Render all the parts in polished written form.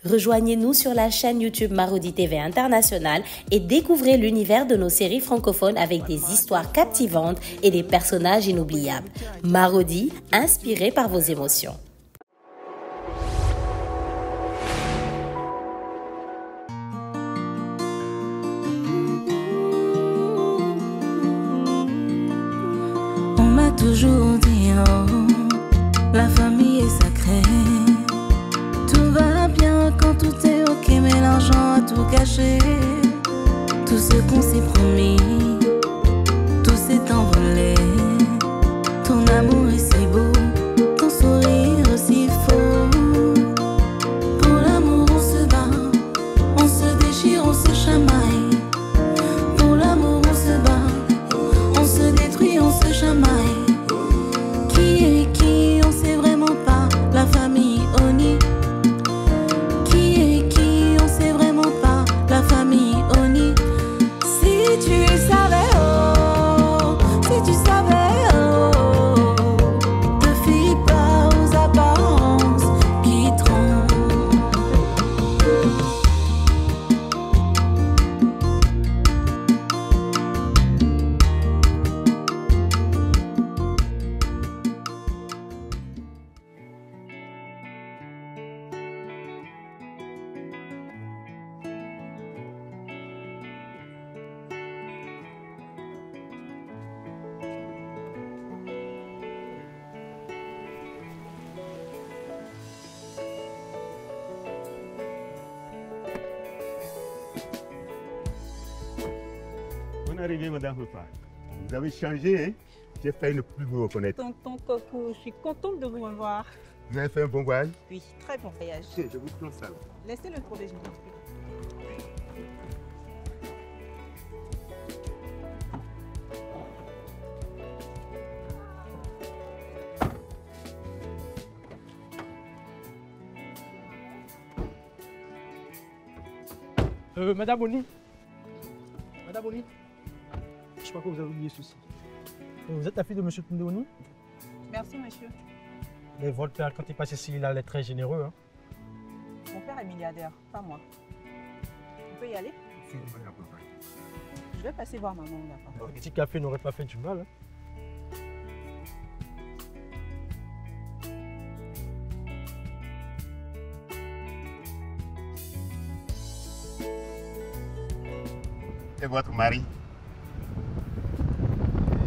Rejoignez-nous sur la chaîne YouTube Marodi TV International et découvrez l'univers de nos séries francophones avec des histoires captivantes et des personnages inoubliables. Marodi, inspiré par vos émotions. On m'a toujours dit, oh, la famille est sacrée. Tout va bien quand tout est ok, mais l'argent a tout gâché. Tout ce qu'on s'est promis, tout s'est envolé. Ton amour est si beau, ton sourire aussi faux. Pour l'amour on se bat, on se déchire, on se chamaille. Pour l'amour on se bat, on se détruit, on se chamaille. Qui est qui, on sait vraiment pas. La famille Oni. Qui est qui, on sait vraiment pas. La famille Oni. Si tu savais, oh, si tu savais, oh, te fie pas aux apparences qui trompent. Bonne arrivée, Madame Rufa. Vous avez changé, hein? J'ai failli ne plus vous reconnaître. Tonton Coco, je suis contente de vous revoir. Vous avez fait un bon voyage? Oui, très bon voyage. Ok, je vous prends ça. Laissez-le trouver, je vous en prie. Madame Oni. Madame Oni. Je crois que vous avez oublié ceci. Vous êtes la fille de M. Tunde Oni? Merci, monsieur. Mais votre père, quand il passe ici, il est très généreux. Hein. Mon père est milliardaire, pas moi. On peut y aller? Je vais passer voir maman, d'accord. Un petit café n'aurait pas fait du mal. Hein. Et votre mari?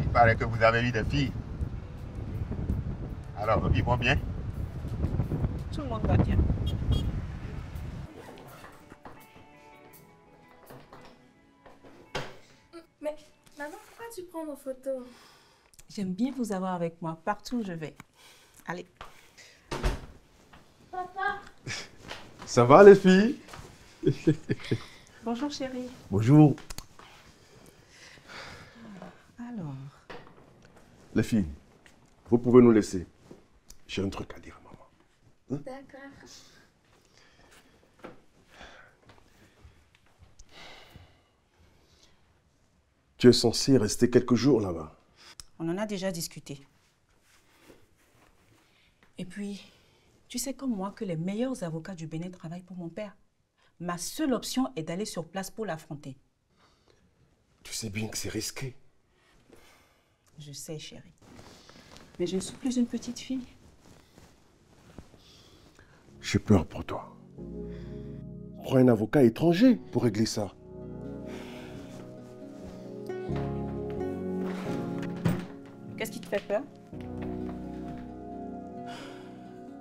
Il paraît que vous avez eu des filles. Alors, ils vont bien? Tout le monde va bien. Mais maman, pourquoi tu prends nos photos? J'aime bien vous avoir avec moi partout où je vais. Allez. Ça va les filles? Bonjour, chérie. Bonjour. Alors, Les filles, vous pouvez nous laisser. J'ai un truc à dire à maman. D'accord. Tu es censé rester quelques jours là-bas. on en a déjà discuté. Et puis, tu sais comme moi que les meilleurs avocats du Bénin travaillent pour mon père. Ma seule option est d'aller sur place pour l'affronter. Tu sais bien que c'est risqué. Je sais, chérie. Mais je ne suis plus une petite fille. J'ai peur pour toi. Prends un avocat étranger pour régler ça. Qu'est-ce qui te fait peur?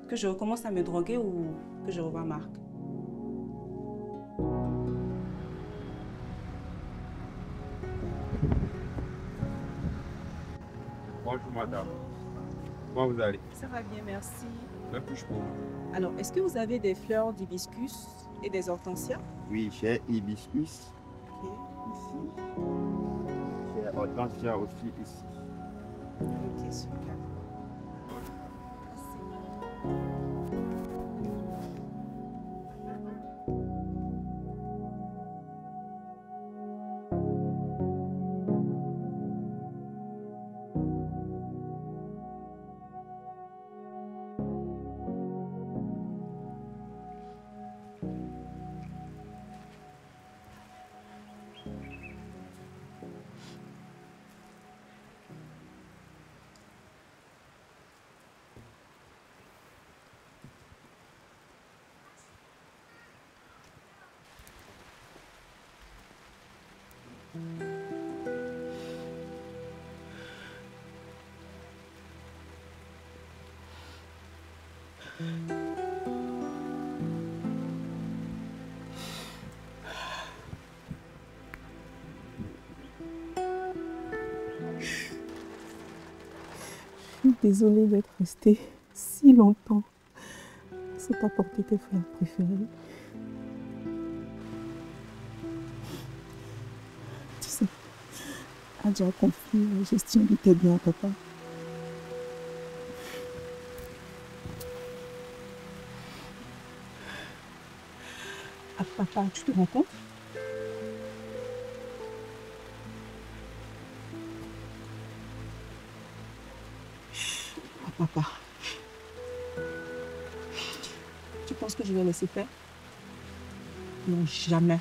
Que je recommence à me droguer ou que je revoie Marc? Bonjour madame. Comment vous allez? Ça va bien, merci. Que puis-je pour vous? Alors, est-ce que vous avez des fleurs d'hibiscus et des hortensias? Oui, j'ai hibiscus. Ok, ici. J'ai hortensia aussi ici. Ok, super. Je suis désolée d'être restée si longtemps sans t'apporter tes fleurs préférées. Tu sais, Adja a confié la gestion de tes biens à papa. Ah, papa, tu te rends compte? Ah, papa. Tu penses que je vais laisser faire? Non, jamais.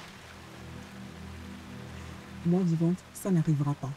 Moi, vivante, ça n'arrivera pas.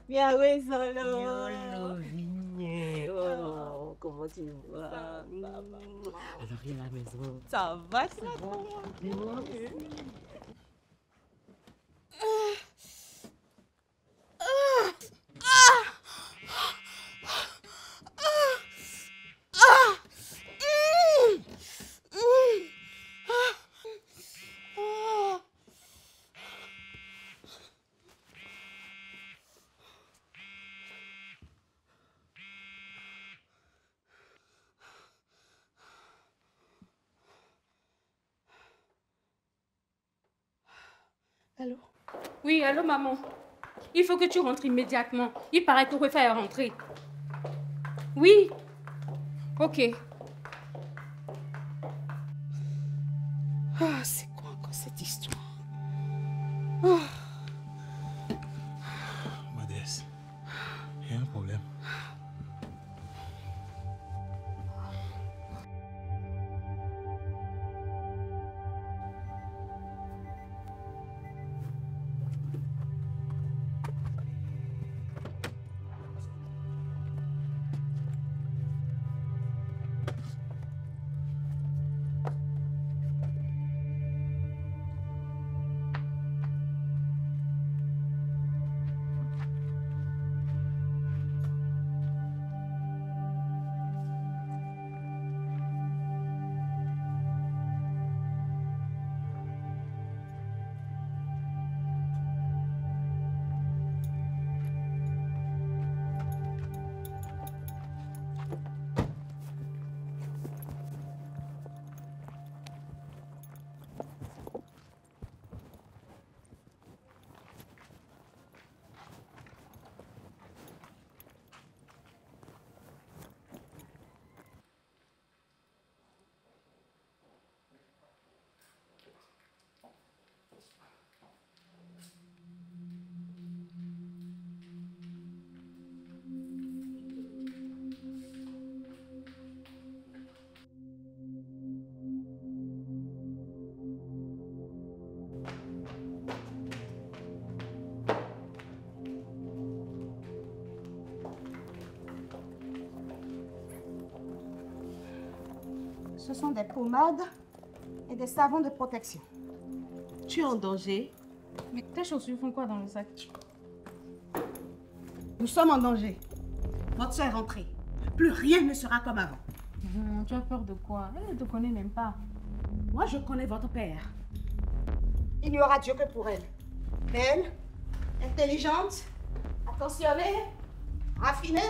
Bien oui, Solo. Oh, comment tu vas? Alors, viens à la maison. Ça va, ça va. Allô? Oui, allô maman. Il faut que tu rentres immédiatement. Il paraît que Rufa est rentré. Oui. Ok. Ah, c'est quoi encore cette histoire? Oh. Ma déesse, il y a un problème. Ce sont des pommades et des savons de protection. Tu es en danger? Mais tes chaussures font quoi dans le sac? Nous sommes en danger. Votre soeur est rentrée. Plus rien ne sera comme avant. Tu as peur de quoi? Elle ne te connaît même pas. Moi, je connais votre père. Il n'y aura Dieu que pour elle. Belle, intelligente, attentionnée, raffinée.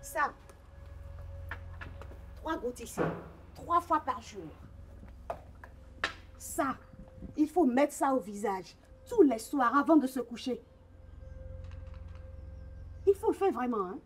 Ça. 3 gouttes ici. 3 fois par jour. Ça. Il faut mettre ça au visage. Tous les soirs avant de se coucher. Il faut le faire vraiment, hein.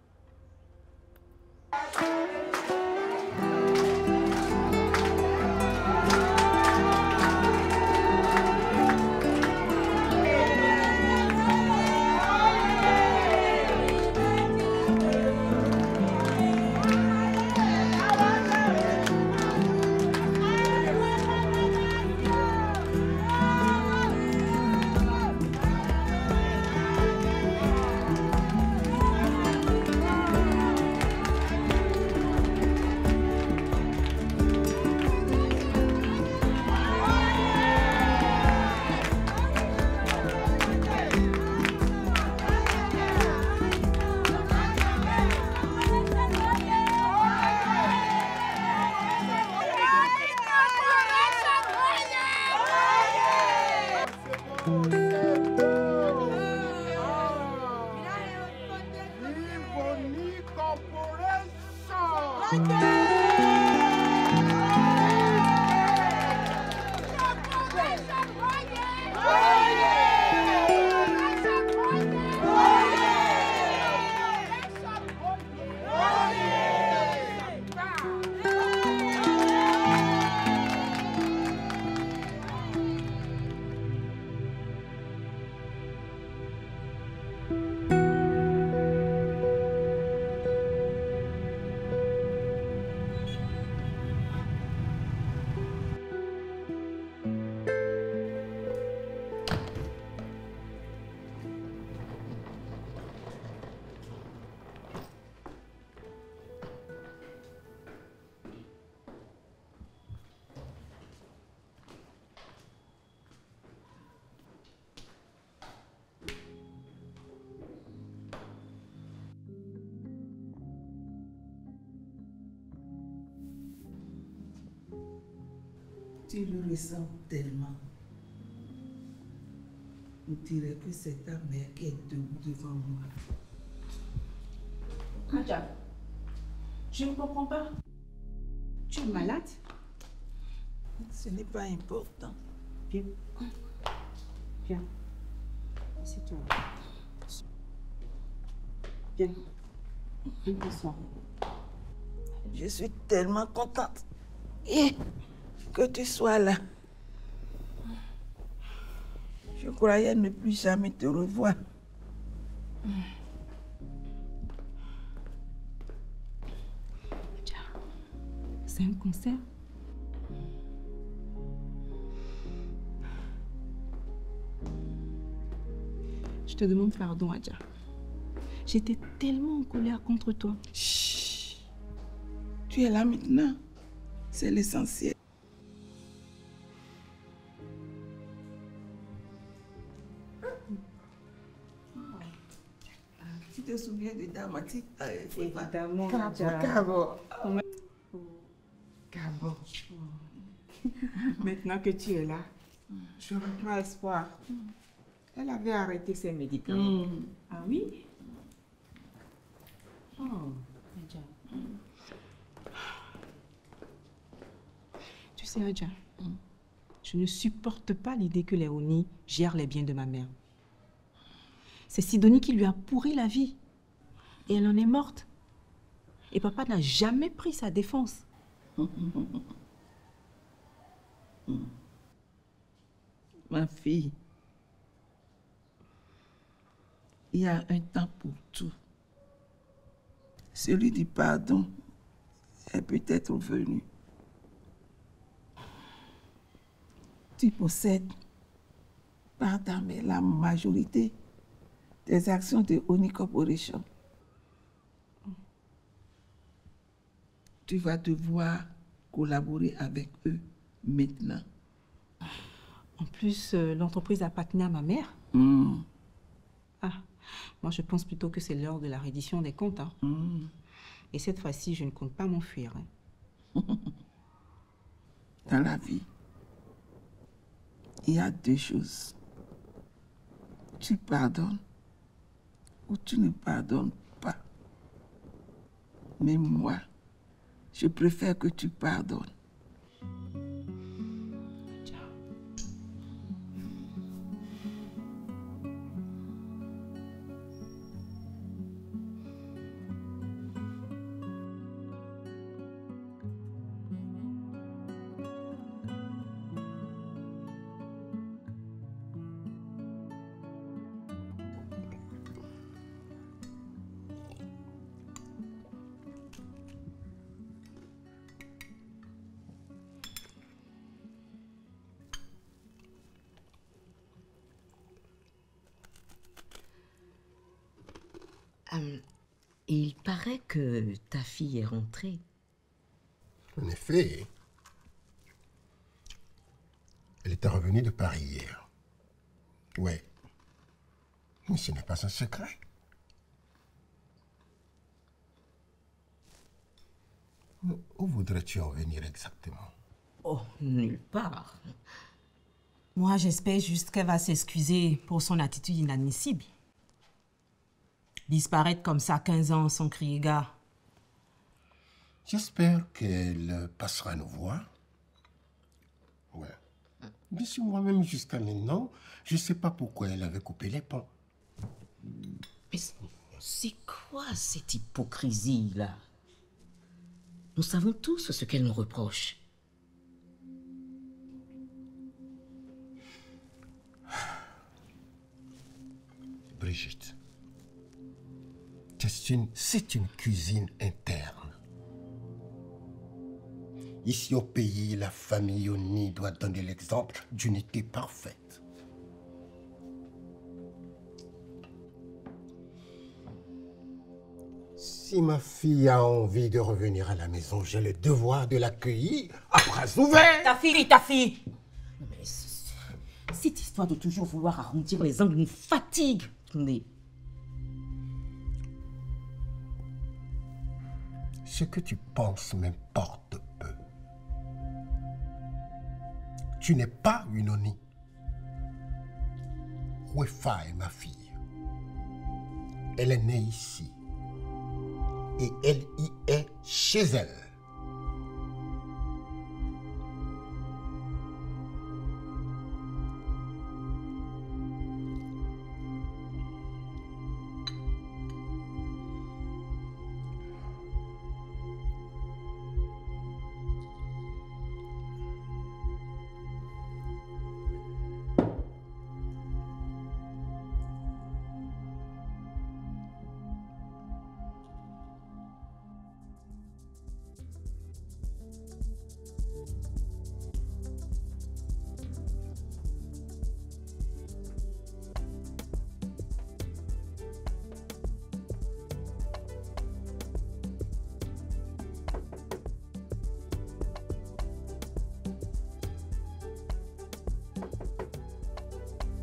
Tu le ressens tellement. On dirait que c'est ta mère qui est debout devant moi. Adja, je ne comprends pas. Tu es malade? Ce n'est pas important. Viens. Viens. Assieds-toi. Viens. Viens t'asseoir. Je suis tellement contente que tu sois là. Je croyais ne plus jamais te revoir. C'est un concert. Je te demande pardon, Adja. J'étais tellement en colère contre toi. Chut. Tu es là maintenant. C'est l'essentiel. Tu te souviens de Damati? Évidemment. Cabo. Maintenant que tu es là, je reprends espoir. Elle avait arrêté ses médicaments. Ah oui? Oh, Adja. Tu sais, Adja, je ne supporte pas l'idée que Léonie gère les biens de ma mère. C'est Sidonie qui lui a pourri la vie. Et elle en est morte. Et papa n'a jamais pris sa défense. Ma fille, il y a un temps pour tout. Celui du pardon est peut-être venu. Tu possèdes par ta mère la majorité des actions de Oni Corporation. Tu vas devoir collaborer avec eux maintenant. En plus, l'entreprise appartenait à ma mère. Ah, moi je pense plutôt que c'est l'heure de la reddition des comptes. Hein. Et cette fois-ci, je ne compte pas m'enfuir. Hein. Dans la vie, il y a deux choses. Tu pardonnes ou tu ne pardonnes pas. Mais moi, je préfère que tu pardonnes. Il paraît que ta fille est rentrée. En effet, elle était revenue de Paris hier. Ouais, mais ce n'est pas un secret. Où voudrais-tu en venir exactement? Oh, nulle part. Moi, j'espère juste qu'elle va s'excuser pour son attitude inadmissible. Disparaître comme ça 15 ans sans crier gare. J'espère qu'elle passera nous voir. Ouais. Mais si moi-même, jusqu'à maintenant, je ne sais pas pourquoi elle avait coupé les ponts. Mais c'est quoi cette hypocrisie-là? Nous savons tous ce qu'elle nous reproche. Brigitte, c'est une cuisine interne. Ici au pays, la famille Oni doit donner l'exemple d'unité parfaite. Si ma fille a envie de revenir à la maison, j'ai le devoir de l'accueillir à bras ouverts. Ta fille! Mais cette histoire de toujours vouloir arrondir les angles nous fatigue. Mais ce que tu penses m'importe peu. Tu n'es pas une Oni. Wefa est ma fille. Elle est née ici. Et elle y est chez elle.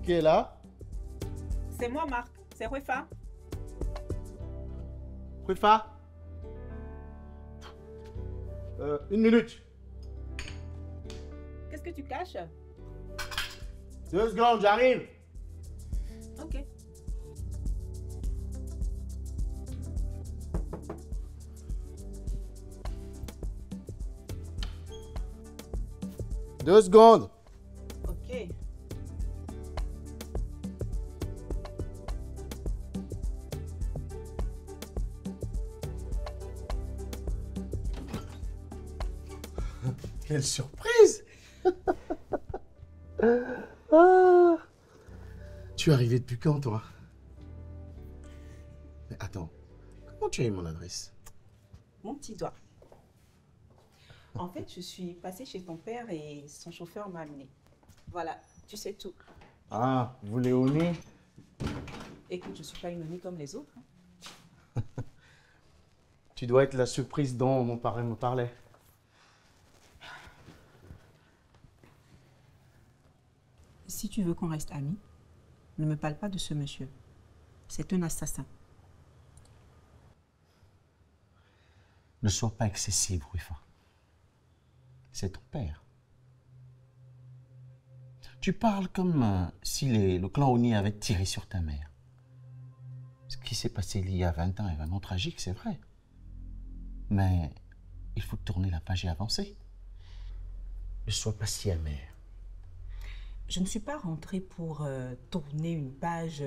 Qui est là? C'est moi, Marc. C'est Wefa. Wefa? Une minute. Qu'est-ce que tu caches? 2 secondes, j'arrive. Ok. Deux secondes. Ok. Quelle surprise! Ah. Tu es arrivé depuis quand, toi? Mais attends, comment tu as eu mon adresse? Mon petit doigt. En fait, je suis passée chez ton père et son chauffeur m'a amené. Voilà, tu sais tout. Ah, vous les Oni? Écoute, je ne suis pas une Oni comme les autres. Tu dois être la surprise dont mon parrain me parlait. Si tu veux qu'on reste amis, ne me parle pas de ce monsieur. C'est un assassin. Ne sois pas excessive, Wefa. C'est ton père. Tu parles comme si le clan Oni avait tiré sur ta mère. Ce qui s'est passé il y a 20 ans est vraiment tragique, c'est vrai. Mais il faut tourner la page et avancer. Ne sois pas si amer. Je ne suis pas rentrée pour tourner une page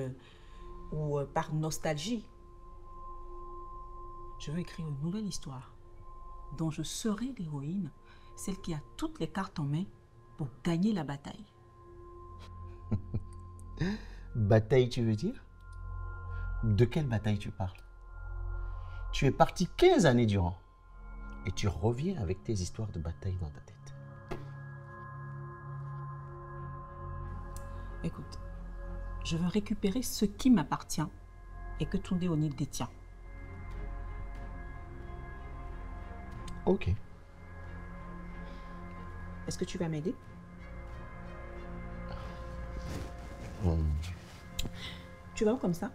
ou par nostalgie. Je veux écrire une nouvelle histoire dont je serai l'héroïne, celle qui a toutes les cartes en main pour gagner la bataille. Bataille, tu veux dire? De quelle bataille tu parles? Tu es parti 15 années durant et tu reviens avec tes histoires de bataille dans ta tête. Écoute, je veux récupérer ce qui m'appartient et que Tunde Oni détient. Ok. Est-ce que tu vas m'aider? Tu vas où comme ça?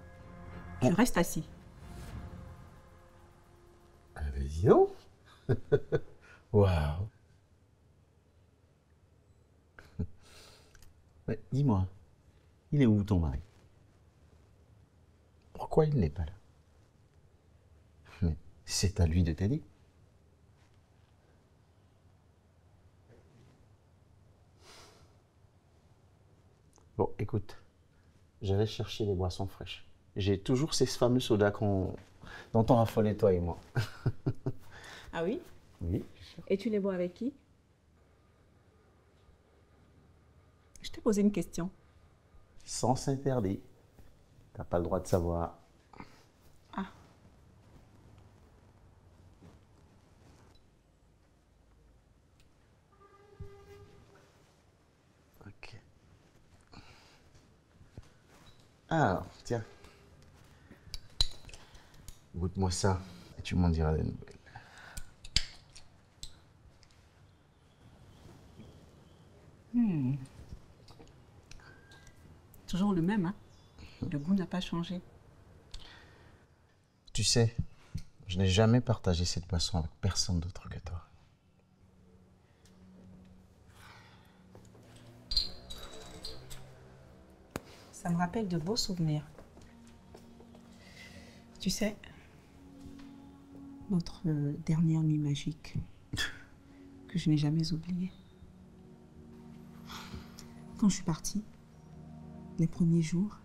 Tu restes assis. Vas-y, non? Waouh. Ouais, dis-moi, il est où ton mari? Pourquoi il n'est pas là? Mais c'est à lui de t'aider. Bon, écoute, je vais chercher des boissons fraîches. J'ai toujours ces fameux sodas dont on raffolait toi et moi. Ah oui? Oui. Et tu les bois avec qui? Je t'ai posé une question. Sens interdit. T'as pas le droit de savoir. Ah. Ok. Alors, tiens. Goûte-moi ça et tu m'en diras des nouvelles. Toujours le même, hein? Le goût n'a pas changé. Tu sais, je n'ai jamais partagé cette boisson avec personne d'autre que toi. Ça me rappelle de beaux souvenirs. Tu sais, notre dernière nuit magique que je n'ai jamais oubliée. Quand je suis partie, les premiers jours,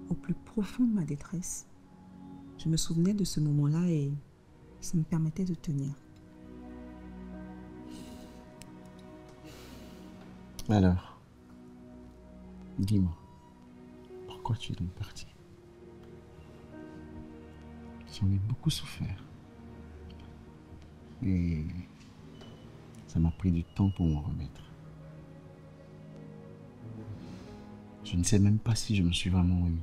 au plus profond de ma détresse, je me souvenais de ce moment-là et ça me permettait de tenir. Alors, dis-moi, pourquoi tu es donc partie? J'en ai beaucoup souffert. Et ça m'a pris du temps pour m'en remettre. Je ne sais même pas si je me suis vraiment remis.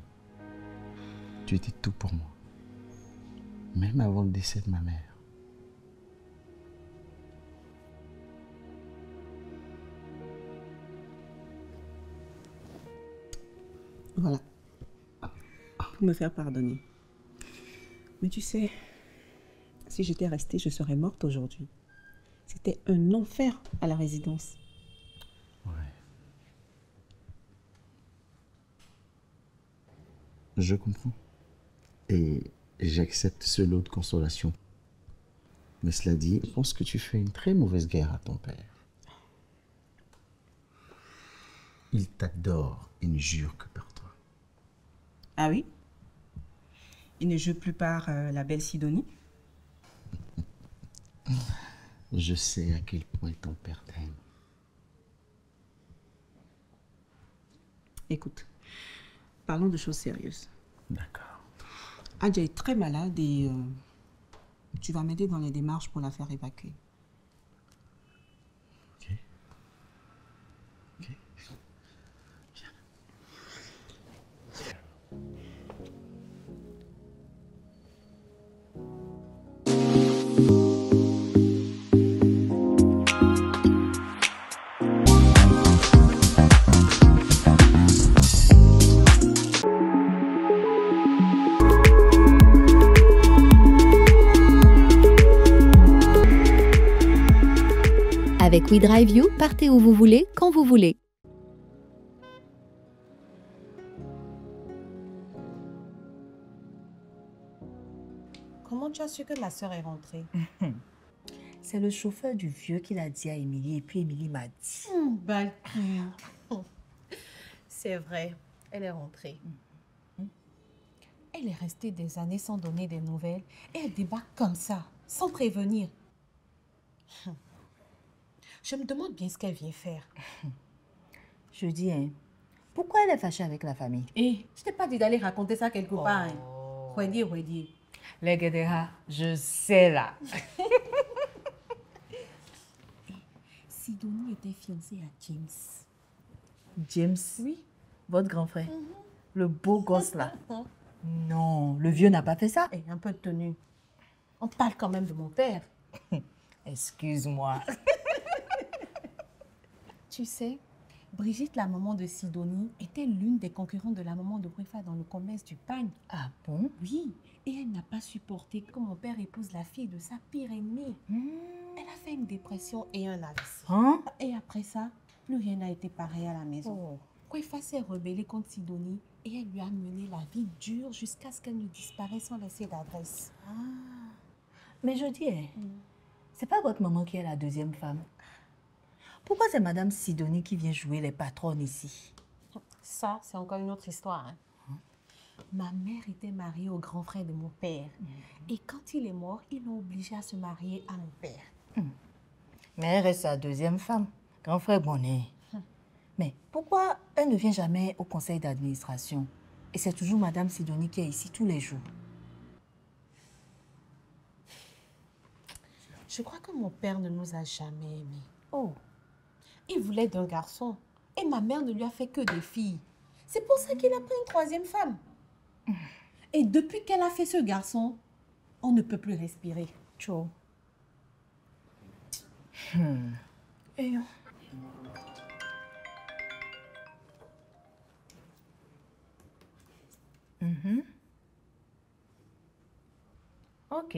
Tu étais tout pour moi. Même avant le décès de ma mère. Voilà. Pour me faire pardonner. Mais tu sais, si j'étais restée, je serais morte aujourd'hui. C'était un enfer à la résidence. Ouais. Je comprends. Et j'accepte ce lot de consolation. Mais cela dit, je pense que tu fais une très mauvaise guerre à ton père. Il t'adore et ne jure que par toi. Ah oui? Il ne joue plus par la belle Sidonie? Je sais à quel point ton père t'aime. Écoute, parlons de choses sérieuses. D'accord. Adja est très malade et tu vas m'aider dans les démarches pour la faire évacuer. Ok. Ok. Avec WeDriveU, partez où vous voulez, quand vous voulez. comment tu as su que ma soeur est rentrée? C'est le chauffeur du vieux qui l'a dit à Émilie et puis Émilie m'a dit. Balki. C'est vrai, elle est rentrée. Elle est restée des années sans donner des nouvelles et elle débarque comme ça, sans prévenir. Je me demande bien ce qu'elle vient faire. Je dis, hein, pourquoi elle est fâchée avec la famille? Je t'ai pas dit d'aller raconter ça quelque part. Redis. Les Guédéra, je sais là. Sidonie était fiancée à James. James? Oui. Votre grand frère? Le beau gosse là? Non, le vieux n'a pas fait ça. Un peu de tenue. On parle quand même de mon père. Excuse-moi. Tu sais, Brigitte, la maman de Sidonie, était l'une des concurrentes de la maman de Kwefa dans le commerce du pagne. Ah bon? Oui, et elle n'a pas supporté que mon père épouse la fille de sa pire ennemie. Elle a fait une dépression et un AVC. Et après ça, plus rien n'a été pareil à la maison. Kwefa s'est rebellée contre Sidonie et elle lui a mené la vie dure jusqu'à ce qu'elle ne disparaisse sans laisser d'adresse. Mais je dis, c'est pas votre maman qui est la deuxième femme. Pourquoi c'est Madame Sidonie qui vient jouer les patronnes ici? Ça, c'est encore une autre histoire. Ma mère était mariée au grand frère de mon père. Et quand il est mort, ils l'ont obligée à se marier à mon père. Mais elle reste sa deuxième femme, grand frère Bonnet. Mais pourquoi elle ne vient jamais au conseil d'administration? Et c'est toujours Madame Sidonie qui est ici tous les jours. Je crois que mon père ne nous a jamais aimés. Il voulait d'un garçon. Et ma mère ne lui a fait que des filles. C'est pour ça qu'il a pris une troisième femme. Et depuis qu'elle a fait ce garçon, on ne peut plus respirer. Ciao. Ok.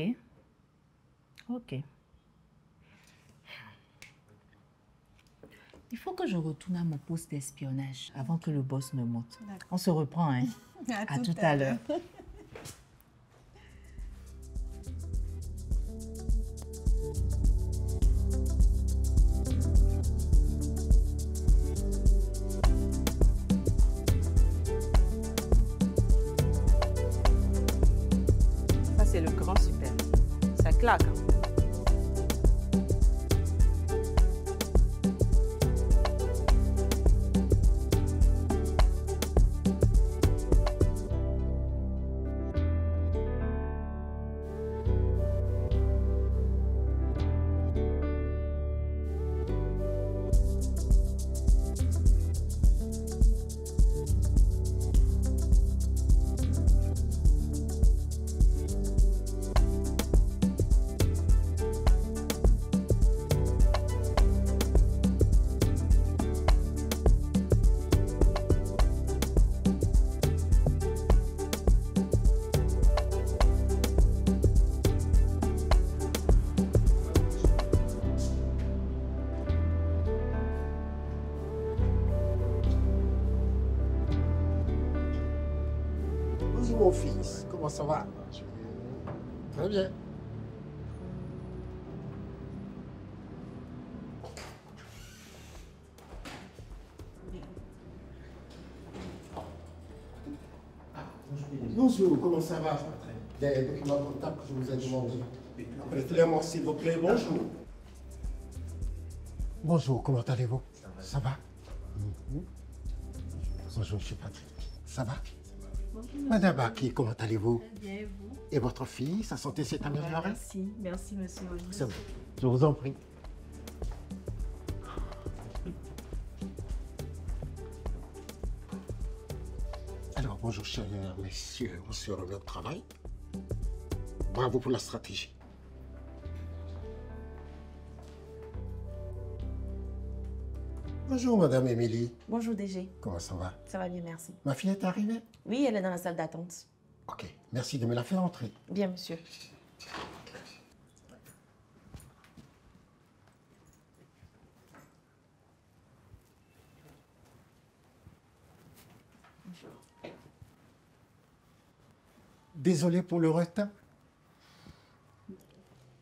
Il faut que je retourne à mon poste d'espionnage avant que le boss ne monte. On se reprend, hein? À tout à l'heure. Ça, c'est le grand super. Ça claque. Bonjour mon fils, comment ça va? Très bien. Bonjour, comment ça va? Les documents comptables que je vous ai demandés. Prêtez-les-moi s'il vous plaît, bonjour. Bonjour, comment allez-vous? Ça va? Bonjour, je suis Patrick. Ça va? Madame Baki, comment allez-vous? Bien, et vous? Et votre fille, sa santé s'est améliorée? Merci, monsieur Olivier. C'est bon. Je vous en prie. Alors, bonjour, chers messieurs, on se remet au travail. Bravo pour la stratégie. Bonjour, Madame Émilie. Bonjour DG. Comment ça va? Ça va bien, merci. Ma fille est arrivée? Oui, elle est dans la salle d'attente. Ok, merci de me la faire entrer. Bien, monsieur. Désolé pour le retard.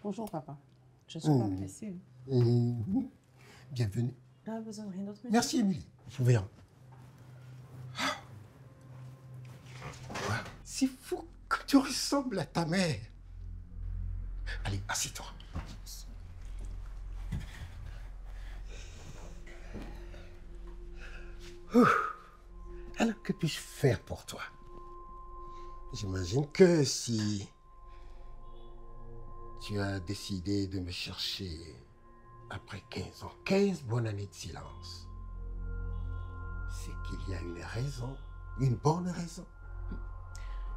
Bonjour, papa. Je ne suis pas pressée. Bienvenue. Pas besoin de rien d'autre. Merci, Émilie. Vous pouvez. C'est fou que tu ressembles à ta mère. Allez, assieds-toi. Alors, que puis-je faire pour toi? J'imagine que si tu as décidé de me chercher après 15 ans, 15 bonnes années de silence, c'est qu'il y a une raison, une bonne raison.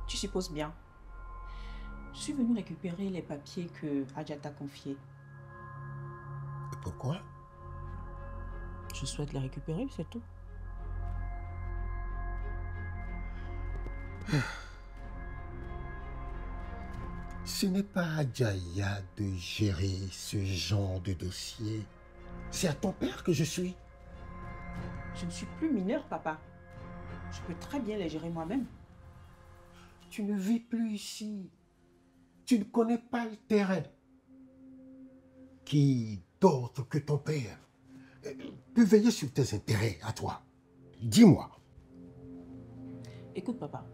Tu supposes bien. Je suis venue récupérer les papiers que Adja t'a confiés. Et pourquoi? Je souhaite les récupérer, c'est tout. Ce n'est pas à Jaya de gérer ce genre de dossier. C'est à ton père que je suis. Je ne suis plus mineure, papa. Je peux très bien les gérer moi-même. Tu ne vis plus ici. Tu ne connais pas le terrain. Qui d'autre que ton père peut veiller sur tes intérêts à toi? Dis-moi. Écoute, papa,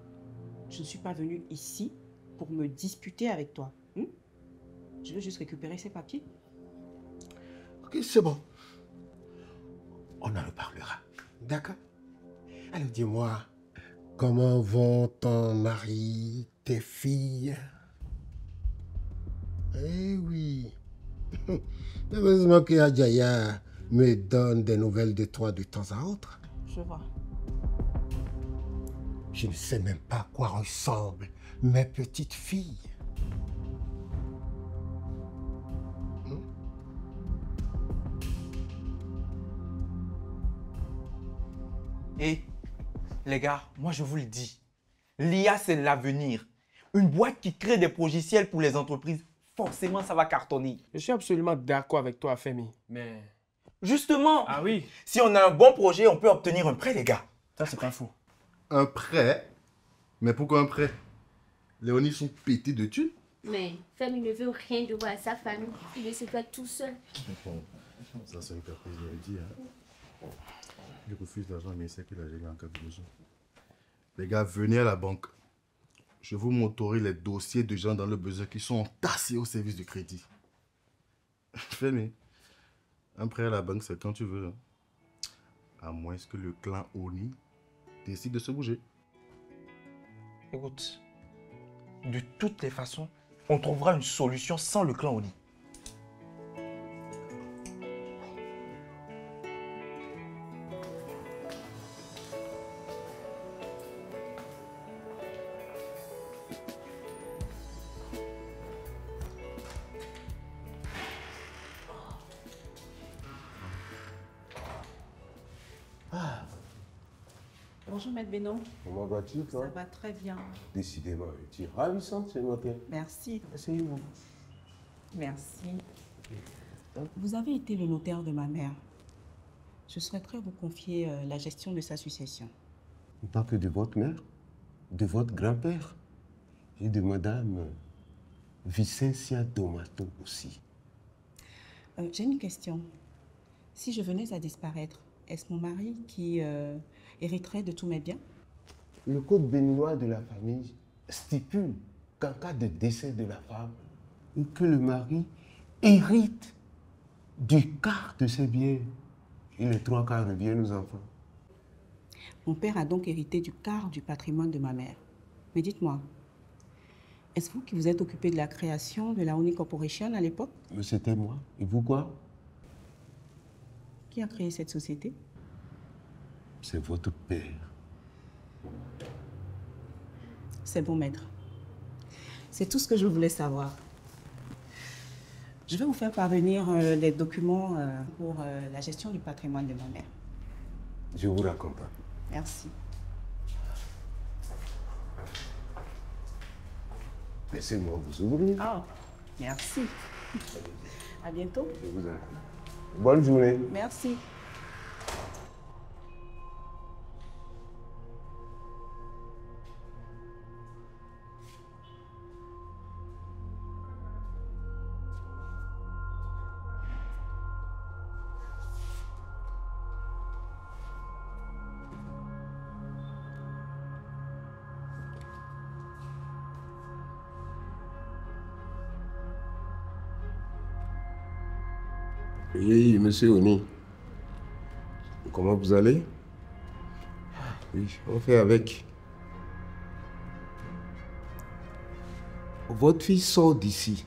je ne suis pas venue ici pour me disputer avec toi. Je veux juste récupérer ces papiers. Ok, c'est bon. On en reparlera. D'accord? Alors dis-moi, comment vont ton mari, tes filles? Eh oui. Heureusement que Adjaya me donne des nouvelles de toi de temps à autre. Je vois. Je ne sais même pas à quoi ressemblent mes petites filles. Et les gars, moi je vous le dis, l'IA c'est l'avenir. Une boîte qui crée des logiciels pour les entreprises, forcément ça va cartonner. Je suis absolument d'accord avec toi, Femi. Mais... Justement, ah oui, si on a un bon projet, on peut obtenir un prêt, les gars. Ça c'est pas faux. Un prêt? Mais pourquoi un prêt? Léonie sont pétés de thunes. Mais Femi ne veut rien de voir à sa famille. Il veut se faire tout seul. Ça, c'est une caprice de dit. Hein. Il refuse l'argent, mais il sait qu'il a géré en cas de besoin. Les gars, venez à la banque. Je vous montrerai les dossiers de gens dans le besoin qui sont entassés au service du crédit. Femi, un prêt à la banque, c'est quand tu veux. Hein. À moins que le clan Oni décide de se bouger. Écoute, de toutes les façons, on trouvera une solution sans le clan Oni. Bonjour, Maître Benoît. Comment vas-tu, toi? Ça va très bien. Décidément, tu es ravissante ce matin. Merci. Asseyez-vous. Merci. Vous avez été le notaire de ma mère. Je souhaiterais vous confier la gestion de sa succession. Pas que de votre mère, de votre grand-père et de madame Vicencia Domato aussi. J'ai une question. Si je venais à disparaître, est-ce mon mari qui hériterait de tous mes biens? Le code béninois de la famille stipule qu'en cas de décès de la femme, que le mari hérite du quart de ses biens et les 3 quarts reviennent aux enfants. Mon père a donc hérité du quart du patrimoine de ma mère. Mais dites-moi, est-ce vous qui vous êtes occupé de la création de la Oni Corporation à l'époque? C'était moi. Et vous quoi? Qui a créé cette société? C'est votre père. C'est bon, maître. C'est tout ce que je voulais savoir. Je vais vous faire parvenir les documents pour la gestion du patrimoine de ma mère. Je vous raccompagne. Merci. Laissez-moi vous ouvrir. Ah, merci. À bientôt. Je vous en prie. Bonne journée. Merci. Oui, monsieur Oni. Comment vous allez? Oui, on fait avec. Votre fille sort d'ici.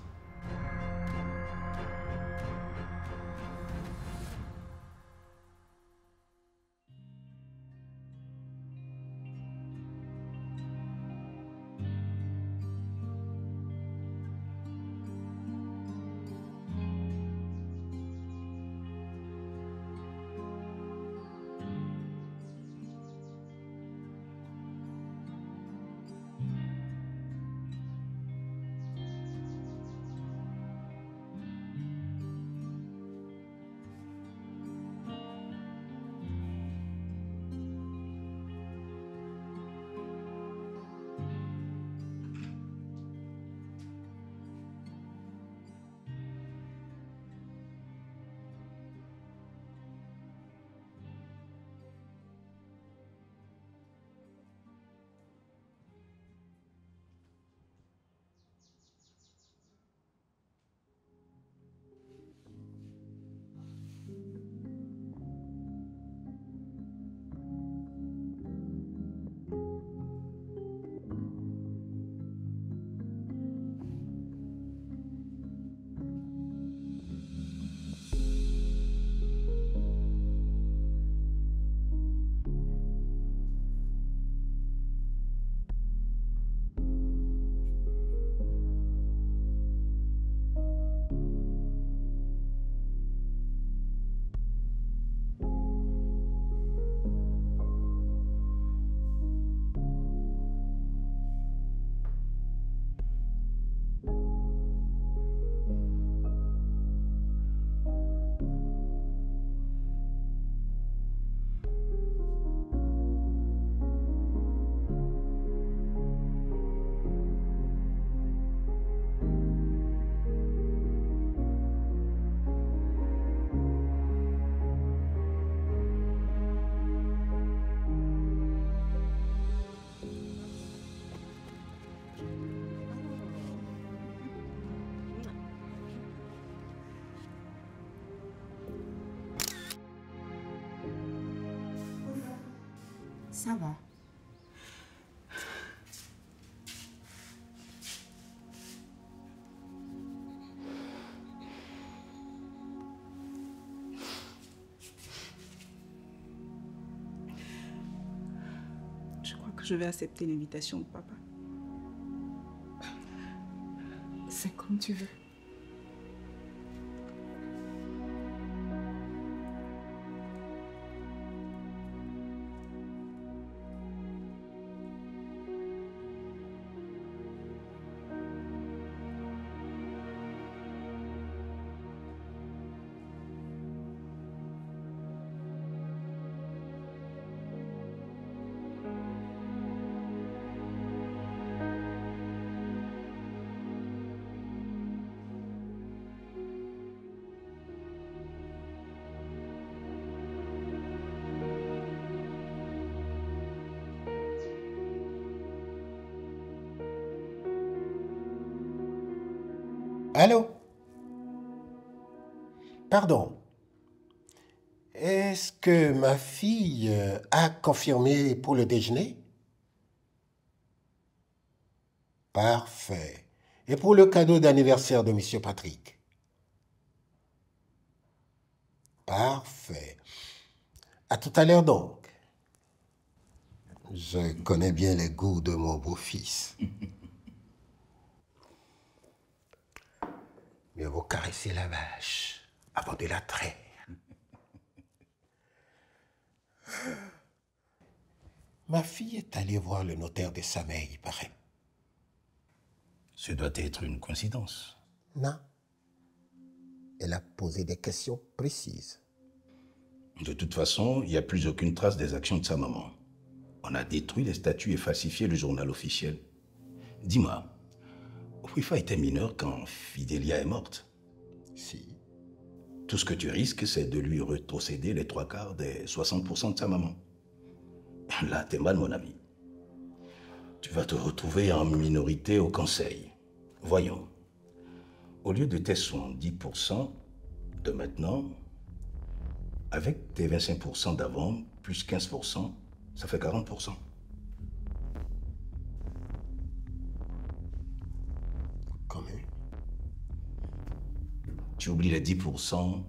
Ça va. Je crois que je vais accepter l'invitation de papa. C'est comme tu veux. Allô? Pardon. Est-ce que ma fille a confirmé pour le déjeuner? Parfait. Et pour le cadeau d'anniversaire de M. Patrick? Parfait. À tout à l'heure donc. Je connais bien les goûts de mon beau-fils. Mieux vaut caresser la vache avant de la traire. Ma fille est allée voir le notaire de sa mère, il paraît. Ce doit être une coïncidence. Non. Elle a posé des questions précises. De toute façon, il n'y a plus aucune trace des actions de sa maman. On a détruit les statuts et falsifié le journal officiel. Dis-moi, Wifa était mineure quand Fidelia est morte. Si. Tout ce que tu risques, c'est de lui retrocéder les 3/4 des 60% de sa maman. Là, t'es mal, mon ami. Tu vas te retrouver en minorité au conseil. Voyons. Au lieu de tes 70%, de maintenant, avec tes 25% d'avant, plus 15%, ça fait 40%. Comment? Tu oublies les 10%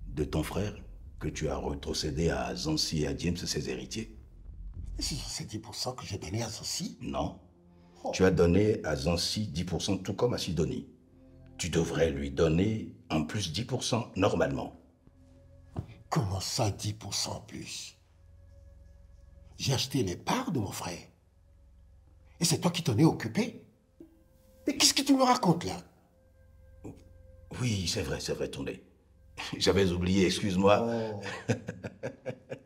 de ton frère que tu as retrocédé à Zancy et à James, ses héritiers? Ce sont ces 10% que j'ai donné à Zancy? Non. Tu as donné à Zancy 10% tout comme à Sidonie. Tu devrais lui donner en plus 10% normalement. Comment ça 10% en plus? J'ai acheté les parts de mon frère. Et c'est toi qui t'en es occupé? Mais qu'est-ce que tu me racontes là? Oui, c'est vrai, Tourné. J'avais oublié, excuse-moi. Oh.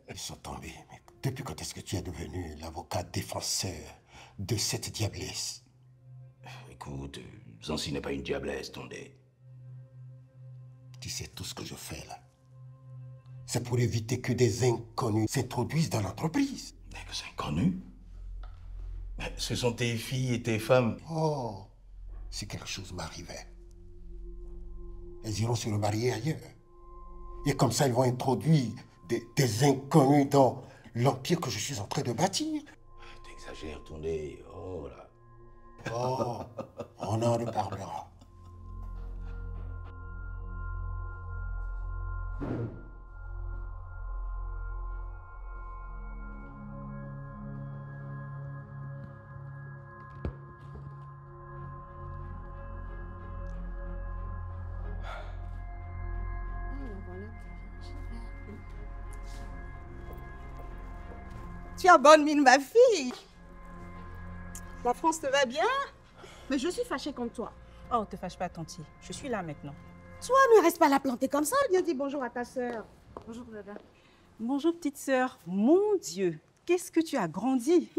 Ils sont tombés. Mais depuis quand est-ce que tu es devenu l'avocat défenseur de cette diablesse? Écoute, Zancy n'est pas une diablesse, Tourné. Tu sais tout ce que je fais là. C'est pour éviter que des inconnus s'introduisent dans l'entreprise. Des inconnus? Ce sont tes filles et tes femmes. Oh, si quelque chose m'arrivait, elles iront se remarier ailleurs. Et comme ça, ils vont introduire des inconnus dans l'empire que je suis en train de bâtir. T'exagères, Tourné. Oh là. Oh, on en reparlera. Tu as bonne mine, ma fille. La France te va bien? Mais je suis fâchée contre toi. Oh, te fâche pas, Tanti. Je suis là maintenant. Toi, ne reste pas la planter comme ça. Viens dire bonjour à ta sœur. Bonjour, Dada. Bonjour, petite sœur. Mon Dieu, qu'est-ce que tu as grandi.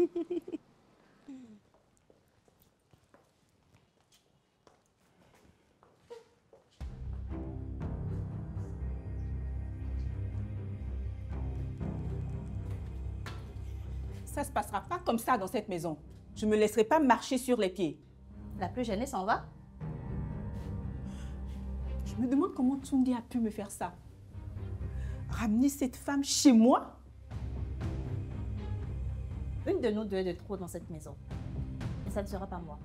Ça se passera pas comme ça dans cette maison. Je me laisserai pas marcher sur les pieds. La plus gênée s'en va? Je me demande comment Tsundi a pu me faire ça. Ramener cette femme chez moi? Une de nous deux est de trop dans cette maison. Et ça ne sera pas moi.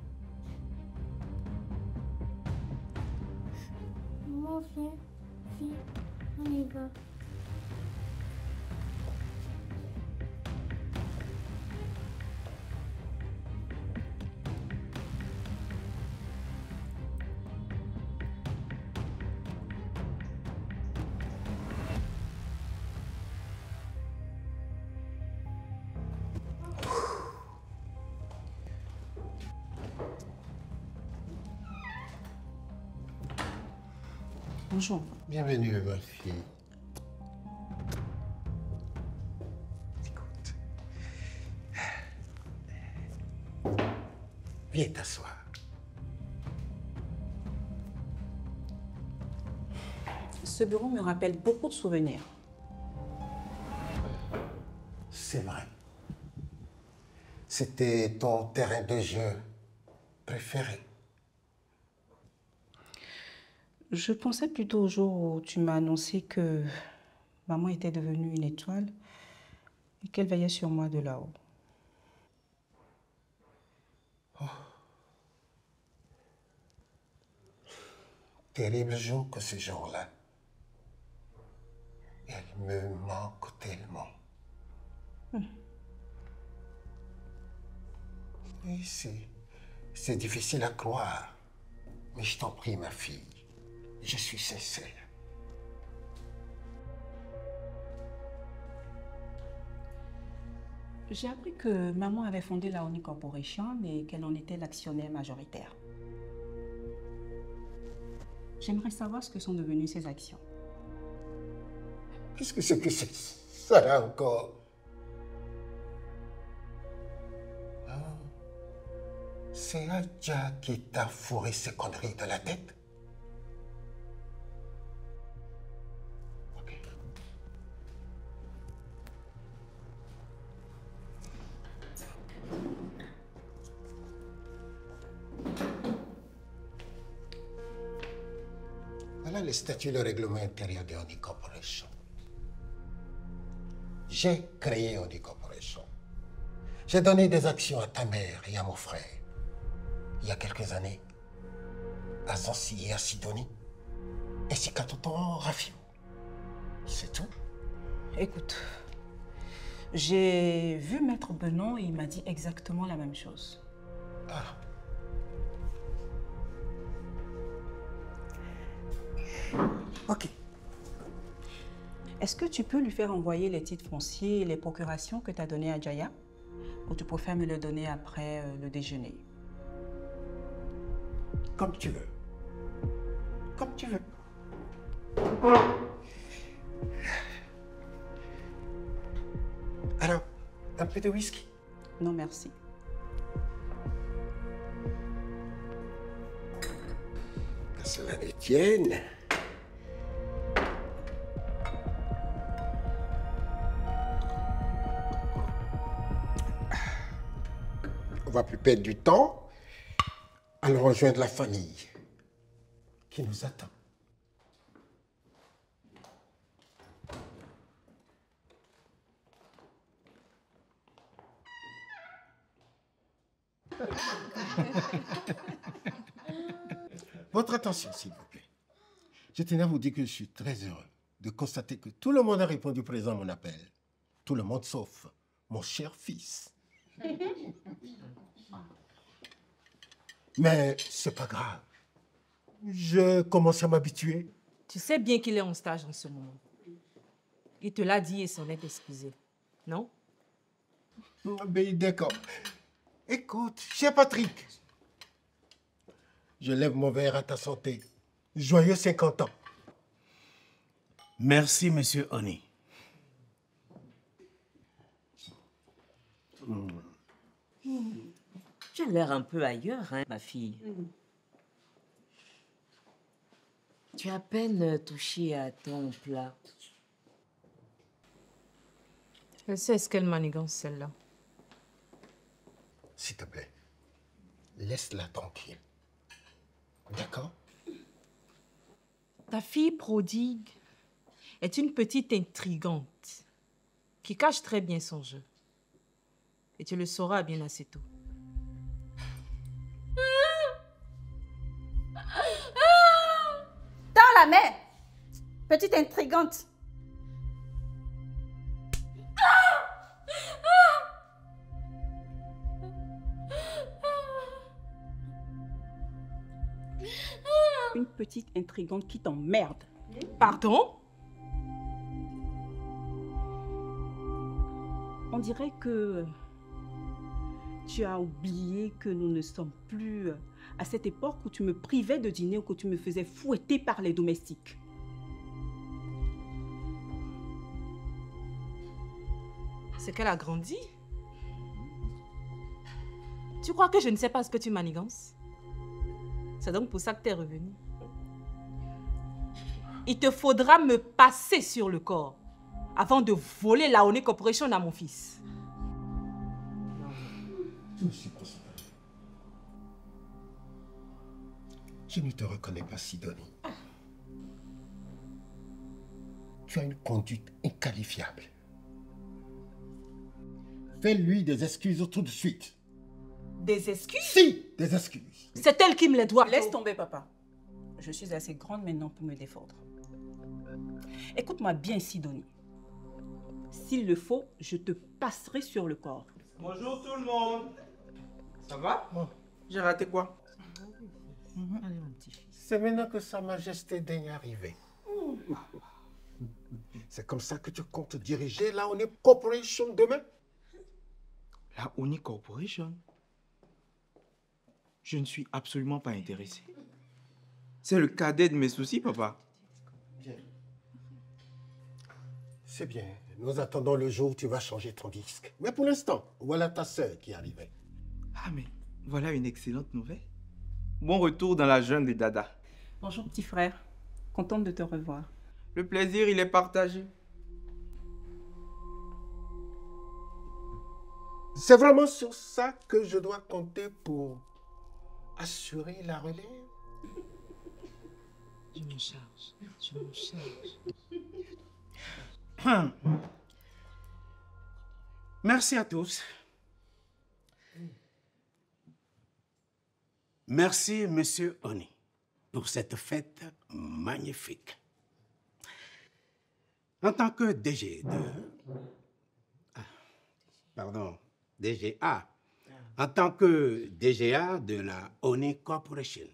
Maman, viens, on y va. Bonjour. Bienvenue, ma fille. Écoute. Viens t'asseoir. Ce bureau me rappelle beaucoup de souvenirs. C'est vrai. C'était ton terrain de jeu préféré. Je pensais plutôt au jour où tu m'as annoncé que maman était devenue une étoile et qu'elle veillait sur moi de là-haut. Oh. Terrible jour que ce jour-là. Elle me manque tellement. Et c'est difficile à croire. Mais je t'en prie, ma fille. Je suis sincère. J'ai appris que maman avait fondé la ONI Corporation et qu'elle en était l'actionnaire majoritaire. J'aimerais savoir ce que sont devenues ces actions. Qu'est-ce que c'est que ça là encore? Ah, c'est Adja qui t'a fourré ces conneries dans la tête? Voilà le statut et le règlement intérieur de Oni Corporation. J'ai créé Oni Corporation. J'ai donné des actions à ta mère et à mon frère. Il y a quelques années, à Zanzi et à Sidonie, ainsi qu'à tonton Rafio. C'est tout. Écoute, j'ai vu Maître Benon et il m'a dit exactement la même chose. Ah. Ok. Est-ce que tu peux lui faire envoyer les titres fonciers et les procurations que tu as données à Jaya? Ou tu préfères me le donner après le déjeuner? Comme tu veux. Comme tu veux. Alors, un peu de whisky? Non, merci. Que cela ne tienne. On va plus perdre du temps. Allons rejoindre la famille qui nous attend. Votre attention, s'il vous plaît. Je tenais à vous dire que je suis très heureux de constater que tout le monde a répondu présent à mon appel. Tout le monde sauf mon cher fils. Mais c'est pas grave. Je commence à m'habituer. Tu sais bien qu'il est en stage en ce moment. Il te l'a dit et s'en est excusé, non? Ben, d'accord. Écoute, cher Patrick, je lève mon verre à ta santé. Joyeux 50 ans. Merci, monsieur Oni. Tu as l'air un peu ailleurs, hein, ma fille. Tu as à peine touché à ton plat. Elle sait ce qu'elle manigance, celle-là. S'il te plaît, laisse-la tranquille. D'accord? Ta fille prodigue est une petite intrigante qui cache très bien son jeu. Et tu le sauras bien assez tôt. Dans la mer, petite intrigante. Une petite intrigante qui t'emmerde. Pardon? On dirait que tu as oublié que nous ne sommes plus à cette époque où tu me privais de dîner ou que tu me faisais fouetter par les domestiques. C'est qu'elle a grandi. Tu crois que je ne sais pas ce que tu manigances? C'est donc pour ça que tu es revenu. Il te faudra me passer sur le corps avant de voler la Oni Corporation à mon fils. Tout suis possible. Je ne te reconnais pas, Sidonie. Tu as une conduite inqualifiable. Fais-lui des excuses tout de suite. Des excuses? Si, des excuses. C'est elle qui me les doit. Laisse tomber, papa. Je suis assez grande maintenant pour me défendre. Écoute-moi bien, Sidonie. S'il le faut, je te passerai sur le corps. Bonjour tout le monde. Ça va? J'ai raté quoi? Allez, mon petit fils. C'est maintenant que Sa Majesté daigne arriver. C'est comme ça que tu comptes diriger la Oni Corporation demain? La Oni Corporation? Je ne suis absolument pas intéressé. C'est le cadet de mes soucis, papa. Bien. C'est bien. Nous attendons le jour où tu vas changer ton disque. Mais pour l'instant, voilà ta sœur qui est arrivée. Ah, mais voilà une excellente nouvelle. Bon retour dans la jungle des Dada. Bonjour, petit frère. Contente de te revoir. Le plaisir, il est partagé. C'est vraiment sur ça que je dois compter pour assurer la relève? Je m'en charge. Je m'en charge. Merci à tous. Merci, Monsieur Oni, pour cette fête magnifique. En tant que DGA, en tant que DGA de la Oni Corporation,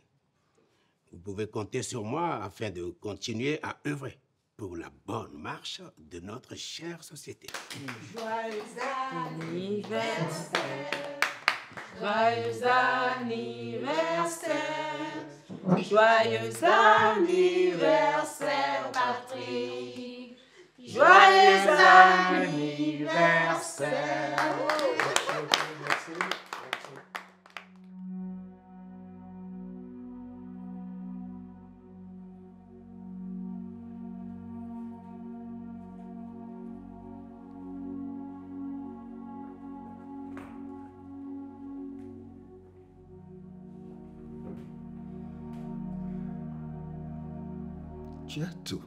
vous pouvez compter sur moi afin de continuer à œuvrer pour la bonne marche de notre chère société. Joyeux anniversaire, joyeux anniversaire, joyeux anniversaire, Patrick, joyeux anniversaire. Tu as tout.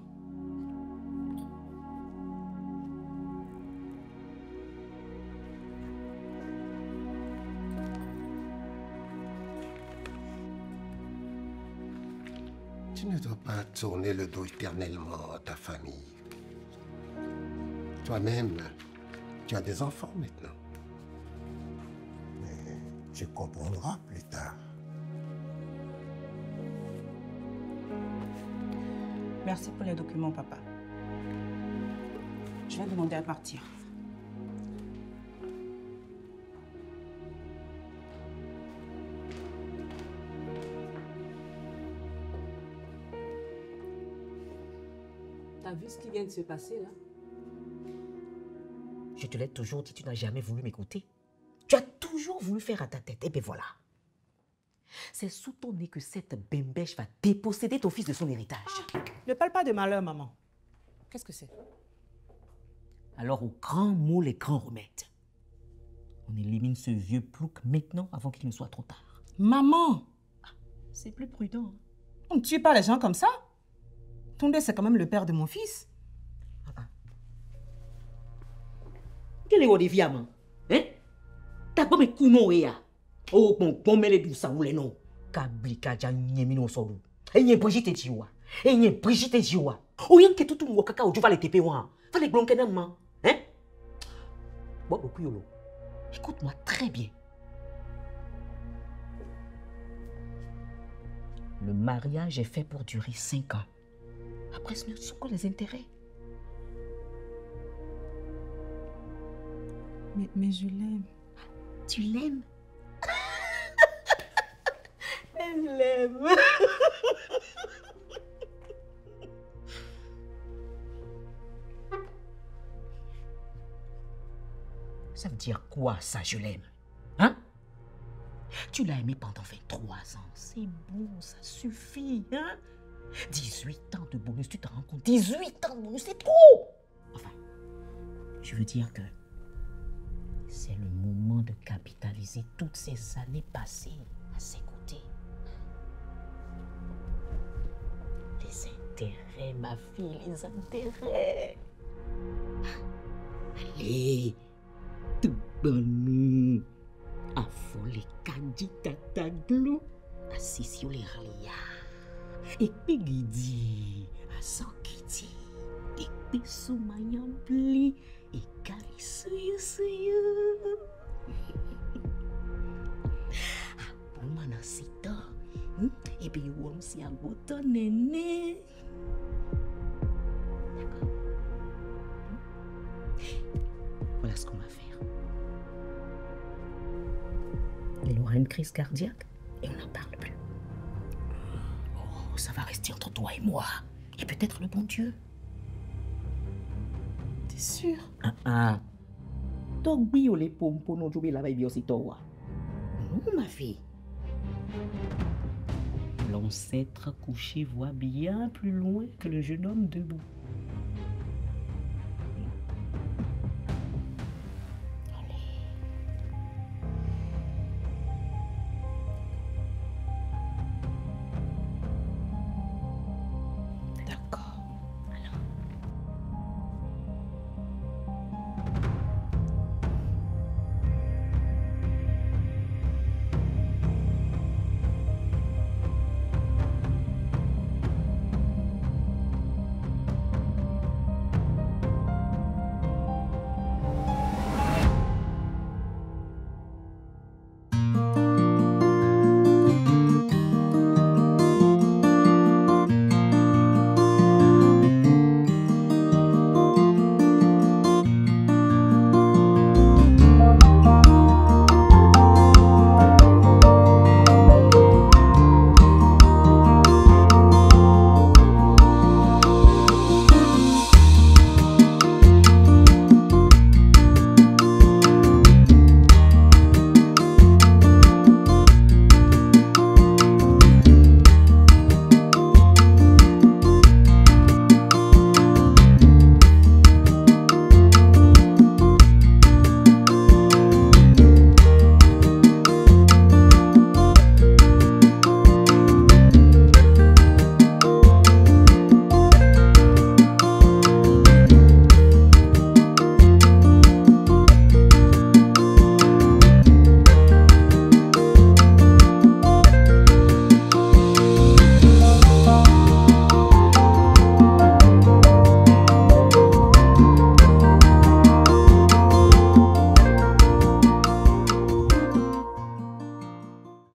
Tu ne dois pas tourner le dos éternellement à ta famille. Toi-même, tu as des enfants maintenant. Mais tu comprendras plus tard. Merci pour les documents, papa. Je vais demander à partir. T'as vu ce qui vient de se passer là? Je te l'ai toujours dit, tu n'as jamais voulu m'écouter. Tu as toujours voulu faire à ta tête, et bien voilà. C'est sous ton nez que cette bembèche va déposséder ton fils de son héritage. Ne parle pas de malheur, maman. Qu'est-ce que c'est? Alors, au grand mot, les grands remèdes. On élimine ce vieux plouc maintenant avant qu'il ne soit trop tard. Maman! C'est plus prudent. On ne tue pas les gens comme ça. Tunde, c'est quand même le père de mon fils. Quel est votre défi, maman? Hein? T'as pas mes coups, ya? Oh, bon, mais les douces, ça voulait non. Kablika, j'ai mis nos solos. Et n'y a Brigitte Jiwa. Et n'y a Brigitte Jiwa. Ou y'en que tout le monde, caca, tu vas les TP, wa. Va les blonquer d'un man. Hein? Bon, beaucoup, yolo. Écoute-moi très bien. Le mariage est fait pour durer 5 ans. Après, ce ne sont que les intérêts. Mais je l'aime. Tu l'aimes? Elle l'aime. Ça veut dire quoi, ça, je l'aime? Hein? Tu l'as aimé pendant 23 ans. C'est bon, ça suffit, hein? 18 ans de bonus, tu te rends compte? 18 ans de bonus, c'est trop! Enfin, je veux dire que c'est le moment de capitaliser toutes ces années passées à ses côtés. Les intérêts, ma fille, les intérêts. Allez, tout bon. À fond les candidats taglo, assis sur les ralia. Et puis dit, à son kiti, et puis sous maillon pli, et carissouille. Ah, bon, manasita. Et puis, on s'y a bouton néné. D'accord. Voilà ce qu'on va faire. Il aura une crise cardiaque et on n'en parle plus. Oh, ça va rester entre toi et moi. Et peut-être le bon Dieu. T'es sûr? Donc, oui, les pompons n'ont joué la veille aussi, toi. Non, ma fille. L'ancêtre couché voit bien plus loin que le jeune homme debout.